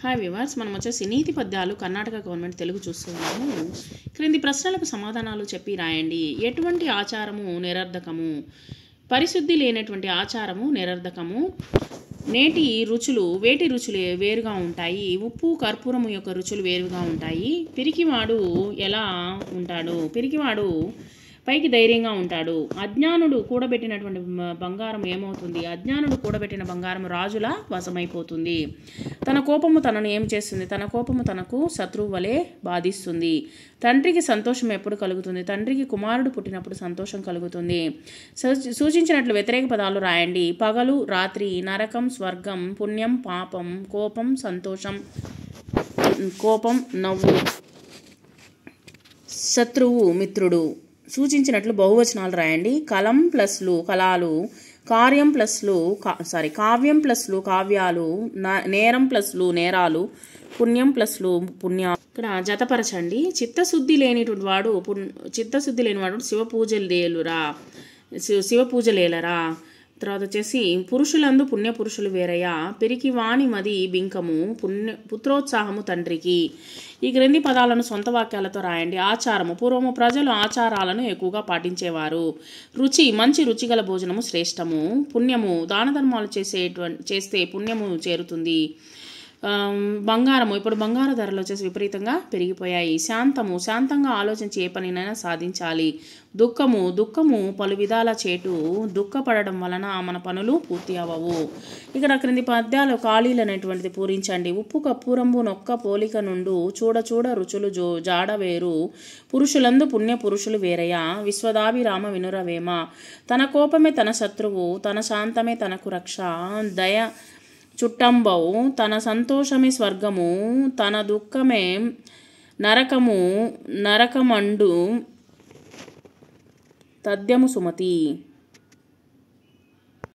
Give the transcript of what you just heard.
Hi viewers, మనం వచ్చేసి నీతి పద్యాలు కర్ణాటక గవర్నమెంట్ తెలుగు చూస్తున్నాము. క్రింది ప్రశ్నలకు సమాధానాలు చెప్పి రాయండి. ఎటువంటి ఆచారము నిరర్ధకము? పరిశుద్ధి లేనటువంటి ఆచారము నిరర్ధకము. వేటి రుచులు వేరుగా ఉంటాయి. ఉప్పు కర్పూరము యొక్క రుచులు వేరుగా ఉంటాయి. పిరికివాడు ఎలా ఉంటాడు? పిరికివాడు పైకి ధైర్యంగా ఉంటాడు. అజ్ఞానుడు కూడబెట్టినటువంటి బంగారం ఏమవుతుంది? అజ్ఞానుడు కూడబెట్టిన బంగారం రాజుల వశమైపోతుంది. తన కోపము తనను ఏం చేస్తుంది? తన కోపము తనకు శత్రువు వలె బాధిస్తుంది. తండ్రికి సంతోషం ఎప్పుడు కలుగుతుంది? తండ్రికి కుమారుడు పుట్టినప్పుడు సంతోషం కలుగుతుంది. సూచించినట్లు వ్యతిరేక పదాలు రాయండి. పగలు రాత్రి, నరకం స్వర్గం, పుణ్యం పాపం, కోపం సంతోషం, కోపం నవ్వు, శత్రువు మిత్రుడు. సూచించినట్లు బహువచనాలు రాయండి. కలం ప్లస్లు కళాలు, కావ్యం ప్లస్లు కావ్యాలు, నేరం ప్లస్లు నేరాలు, పుణ్యం ప్లస్లు పుణ్యాలు. ఇక్కడ జతపరచండి. చిత్తశుద్ధి లేనివాడు శివ పూజలేలరా. తర్వాత వచ్చేసి పురుషులందు పుణ్యపురుషులు వేరయ్యా. పిరికివాణి మది బింకము, పుత్రోత్సాహము తండ్రికి. ఈ క్రింది పదాలను సొంత వాక్యాలతో రాయండి. ఆచారము. పూర్వము ప్రజలు ఆచారాలను ఎక్కువగా పాటించేవారు. రుచి. మంచి రుచిగల భోజనము శ్రేష్టము. పుణ్యము. దాన ధర్మాలు చేస్తే పుణ్యము చేరుతుంది. బంగారము. ఇప్పుడు బంగారు ధరలు వచ్చేసి విపరీతంగా పెరిగిపోయాయి. శాంతము. శాంతంగా ఆలోచించి ఏ పనినైనా సాధించాలి. దుఃఖము పలు విధాల చేటు. దుఃఖపడడం వలన మన పనులు పూర్తి అవ్వవు. ఇక్కడ క్రింది పద్యాలు ఖాళీలు అనేటువంటిది పూరించండి. ఉప్పు కర్పూరంబు నొక్క పోలిక నుండు, చూడ రుచులు జాడ వేరు. పురుషులందు పుణ్య పురుషులు వేరయ్యా. విశ్వదాభిరామ వినురవేమ. తన కోపమే తన శత్రువు, తన శాంతమే తనకు రక్ష. దయ చుట్టంబౌ. తన సంతోషమే స్వర్గము, తన దుఃఖమే నరకమండు తథ్యము సుమతి.